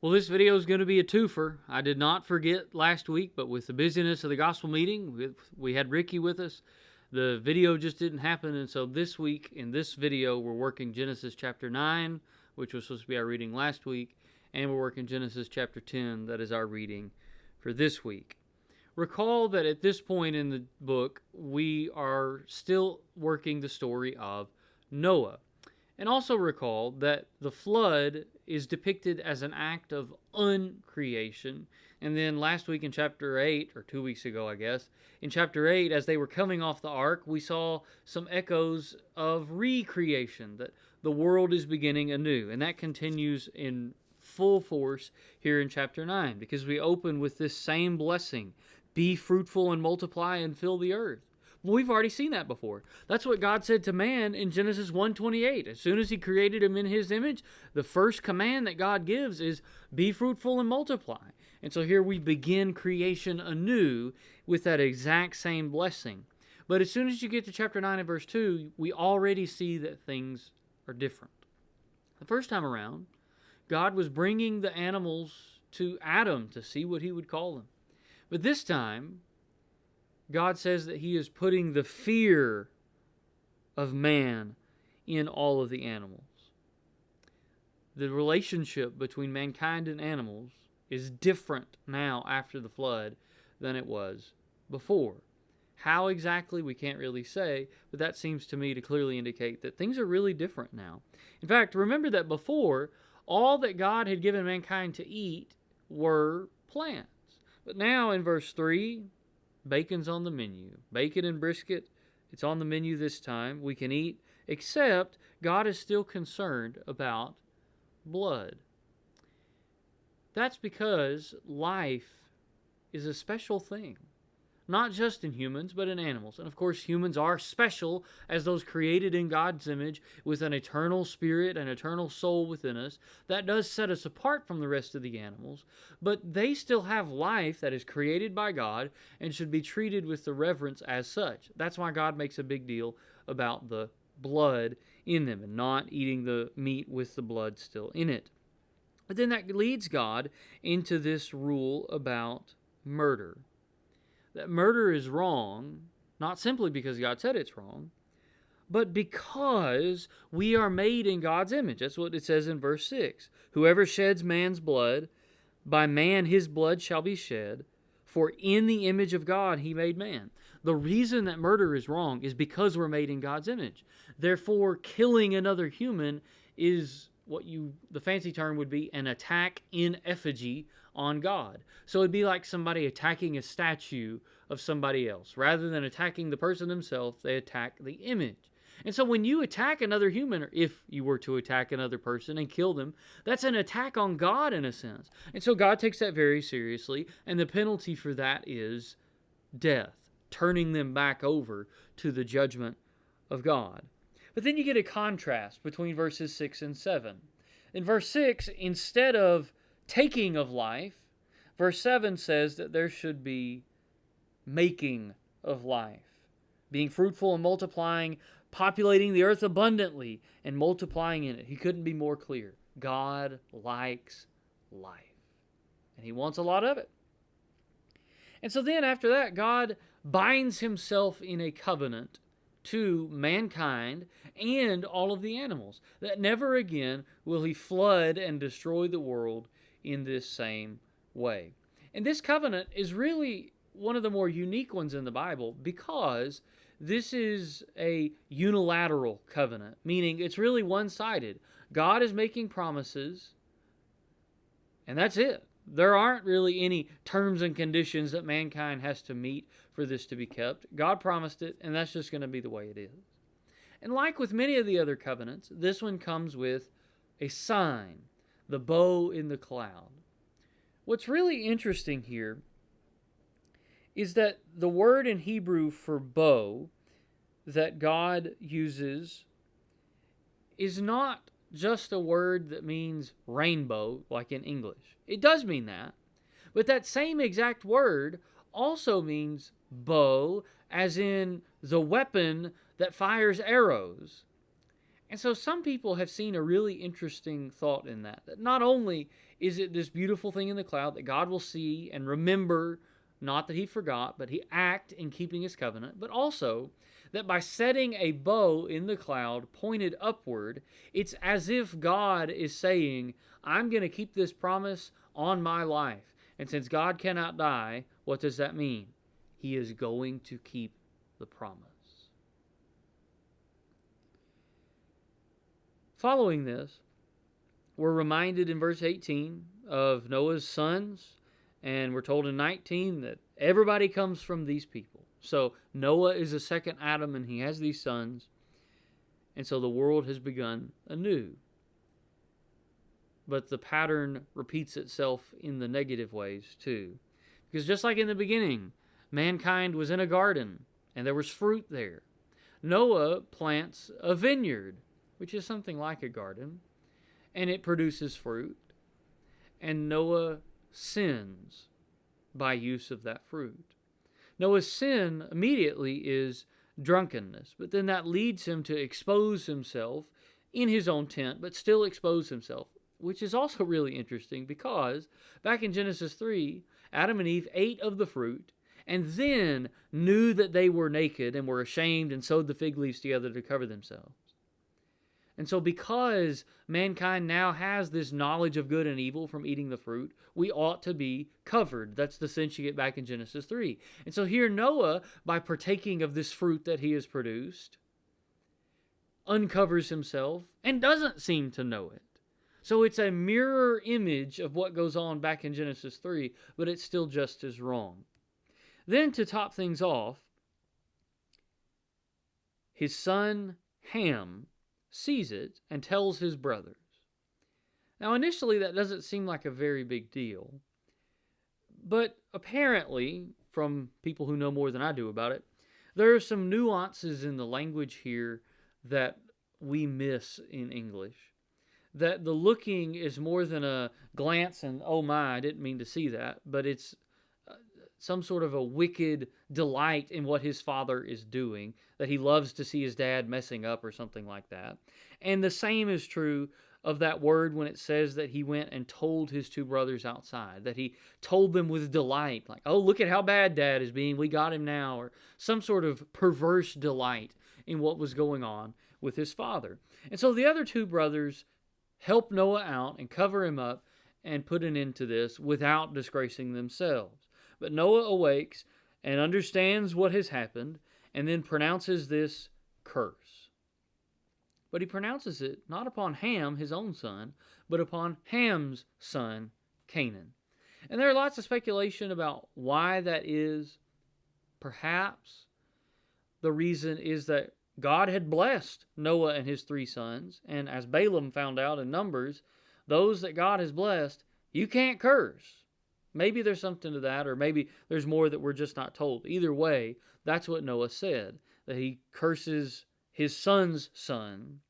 Well, this video is going to be a twofer. I did not forget last week, but with the busyness of the gospel meeting, we had Ricky with us. The video just didn't happen, and so this week, in this video, we're working Genesis chapter 9, which was supposed to be our reading last week, and we're working Genesis chapter 10, that is our reading for this week. Recall that at this point in the book, we are still working the story of Noah. And also recall that the flood is depicted as an act of uncreation. And then last week in chapter 8, or 2 weeks ago, I guess, in chapter 8, as they were coming off the ark, we saw some echoes of recreation, that the world is beginning anew. And that continues in full force here in chapter 9, because we open with this same blessing: be fruitful and multiply and fill the earth. Well, we've already seen that before. That's what God said to man in Genesis 1:28. As soon as he created him in his image, the first command that God gives is be fruitful and multiply. And so here we begin creation anew with that exact same blessing. But as soon as you get to chapter 9 and verse 2, we already see that things are different. The first time around, God was bringing the animals to Adam to see what he would call them. But this time, God says that he is putting the fear of man in all of the animals. The relationship between mankind and animals is different now after the flood than it was before. How exactly, we can't really say, but that seems to me to clearly indicate that things are really different now. In fact, remember that before, all that God had given mankind to eat were plants. But now in verse 3, bacon's on the menu. Bacon and brisket, it's on the menu this time. We can eat, except God is still concerned about blood. That's because life is a special thing. Not just in humans, but in animals. And of course, humans are special as those created in God's image with an eternal spirit, an eternal soul within us. That does set us apart from the rest of the animals. But they still have life that is created by God and should be treated with the reverence as such. That's why God makes a big deal about the blood in them and not eating the meat with the blood still in it. But then that leads God into this rule about murder. That murder is wrong, not simply because God said it's wrong, but because we are made in God's image. That's what it says in verse 6. Whoever sheds man's blood, by man his blood shall be shed, for in the image of God he made man. The reason that murder is wrong is because we're made in God's image. Therefore, killing another human is what the fancy term would be an attack in effigy on God. So it'd be like somebody attacking a statue of somebody else. Rather than attacking the person themselves, they attack the image. And so when you attack another human, or if you were to attack another person and kill them, that's an attack on God in a sense. And so God takes that very seriously, and the penalty for that is death, turning them back over to the judgment of God. But then you get a contrast between verses 6 and 7. In verse 6, instead of taking of life, verse 7 says that there should be making of life, being fruitful and multiplying, populating the earth abundantly and multiplying in it. He couldn't be more clear. God likes life, and he wants a lot of it. And so then after that, God binds himself in a covenant to mankind and all of the animals, that never again will he flood and destroy the world in this same way. And this covenant is really one of the more unique ones in the Bible because this is a unilateral covenant, meaning it's really one-sided. God is making promises, and that's it. There aren't really any terms and conditions that mankind has to meet for this to be kept. God promised it, and that's just going to be the way it is. And like with many of the other covenants, this one comes with a sign, the bow in the cloud. What's really interesting here is that the word in Hebrew for bow that God uses is not just a word that means rainbow like in English. It does mean that, but that same exact word also means bow, as in the weapon that fires arrows. And so some people have seen a really interesting thought in that. That not only is it this beautiful thing in the cloud that God will see and remember, not that he forgot, but he act in keeping his covenant, but also that by setting a bow in the cloud pointed upward, it's as if God is saying, I'm going to keep this promise on my life. And since God cannot die, what does that mean? He is going to keep the promise. Following this, we're reminded in verse 18 of Noah's sons, and we're told in 19 that everybody comes from these people. So Noah is the second Adam, and he has these sons, and so the world has begun anew. But the pattern repeats itself in the negative ways too. Because just like in the beginning, mankind was in a garden, and there was fruit there. Noah plants a vineyard, which is something like a garden, and it produces fruit. And Noah sins by use of that fruit. Noah's sin immediately is drunkenness, but then that leads him to expose himself in his own tent, but still expose himself, which is also really interesting because back in Genesis 3, Adam and Eve ate of the fruit and then knew that they were naked and were ashamed and sewed the fig leaves together to cover themselves. And so because mankind now has this knowledge of good and evil from eating the fruit, we ought to be covered. That's the sense you get back in Genesis 3. And so here Noah, by partaking of this fruit that he has produced, uncovers himself and doesn't seem to know it. So it's a mirror image of what goes on back in Genesis 3, but it's still just as wrong. Then to top things off, his son Ham sees it and tells his brothers. Now initially that doesn't seem like a very big deal, but apparently, from people who know more than I do about it, there are some nuances in the language here that we miss in English. That the looking is more than a glance and, oh my, I didn't mean to see that, but it's some sort of a wicked delight in what his father is doing, that he loves to see his dad messing up or something like that. And the same is true of that word when it says that he went and told his two brothers outside, that he told them with delight, like, oh, look at how bad dad is being, we got him now, or some sort of perverse delight in what was going on with his father. And so the other two brothers help Noah out and cover him up and put an end to this without disgracing themselves. But Noah awakes and understands what has happened and then pronounces this curse. But he pronounces it not upon Ham, his own son, but upon Ham's son, Canaan. And there are lots of speculation about why that is. Perhaps the reason is that God had blessed Noah and his three sons, and as Balaam found out in Numbers, those that God has blessed, you can't curse. Maybe there's something to that, or maybe there's more that we're just not told. Either way, that's what Noah said, that he curses his son's son.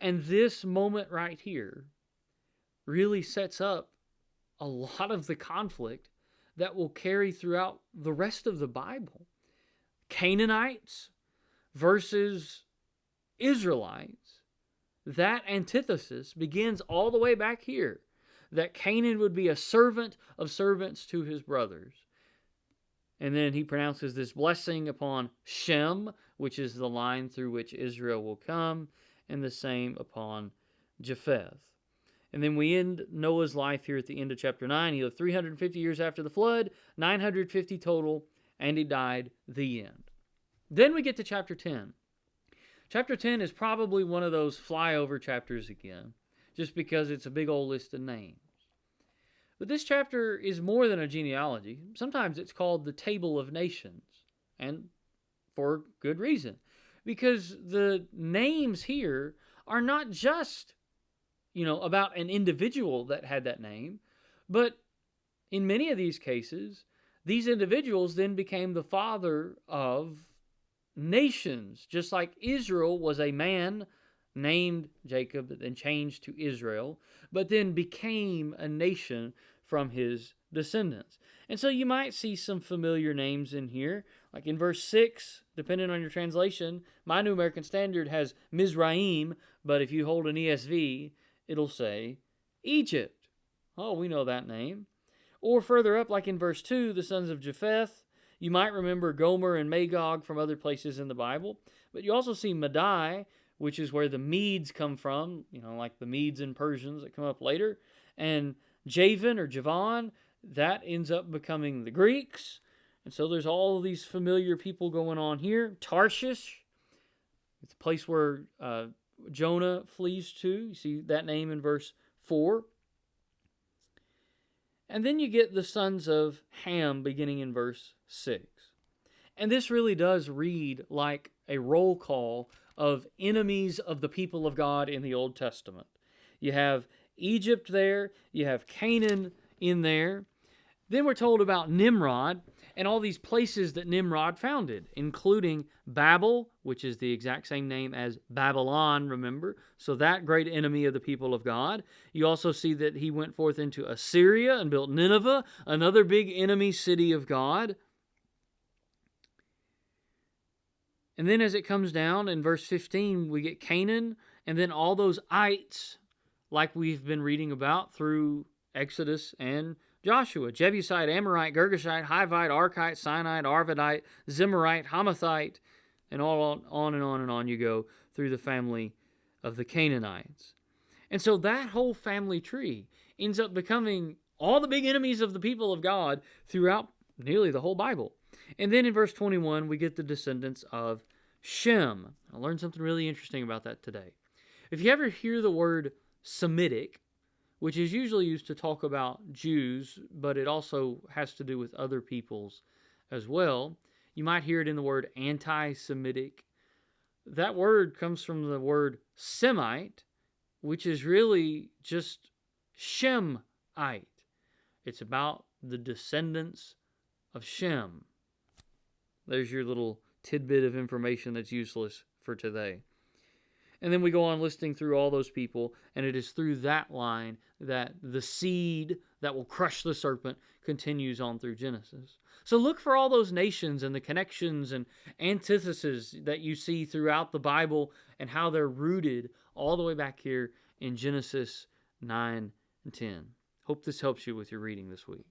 And this moment right here really sets up a lot of the conflict that will carry throughout the rest of the Bible. Canaanites versus Israelites. That antithesis begins all the way back here. That Canaan would be a servant of servants to his brothers. And then he pronounces this blessing upon Shem, which is the line through which Israel will come, and the same upon Japheth. And then we end Noah's life here at the end of chapter 9. He lived 350 years after the flood, 950 total, and he died, the end. Then we get to chapter 10. Chapter 10 is probably one of those flyover chapters again, just because it's a big old list of names. But this chapter is more than a genealogy. Sometimes it's called the Table of Nations, and for good reason. Because the names here are not just, about an individual that had that name, but in many of these cases, these individuals then became the father of nations, just like Israel was a man named Jacob, then changed to Israel, but then became a nation from his descendants. And so you might see some familiar names in here, Like in verse 6, depending on your translation, my New American Standard has Mizraim, but if you hold an ESV, it'll say Egypt. Oh, we know that name. Or further up, like in verse 2, the sons of Japheth. You might remember Gomer and Magog from other places in the Bible. But you also see Madai, which is where the Medes come from, like the Medes and Persians that come up later. And Javan or Javan, that ends up becoming the Greeks. And so there's all of these familiar people going on here. Tarshish, it's a place where Jonah flees to. You see that name in verse 4. And then you get the sons of Ham beginning in verse 6. And this really does read like a roll call of enemies of the people of God in the Old Testament. You have Egypt there, you have Canaan in there. Then we're told about Nimrod and all these places that Nimrod founded, including Babel, which is the exact same name as Babylon, remember? So that great enemy of the people of God. You also see that he went forth into Assyria and built Nineveh, another big enemy city of God. And then as it comes down in verse 15, we get Canaan, and then all those ites, like we've been reading about through Exodus and Joshua: Jebusite, Amorite, Girgashite, Hivite, Arkite, Sinite, Arvadite, Zimmerite, Hamathite, and all on and on and on you go through the family of the Canaanites. And so that whole family tree ends up becoming all the big enemies of the people of God throughout nearly the whole Bible. And then in verse 21, we get the descendants of Shem. I learned something really interesting about that today. If you ever hear the word Semitic, which is usually used to talk about Jews, but it also has to do with other peoples as well. You might hear it in the word anti-Semitic. That word comes from the word Semite, which is really just Shemite. It's about the descendants of Shem. There's your little tidbit of information that's useless for today. And then we go on listing through all those people, and it is through that line that the seed that will crush the serpent continues on through Genesis. So look for all those nations and the connections and antitheses that you see throughout the Bible and how they're rooted all the way back here in Genesis 9 and 10. Hope this helps you with your reading this week.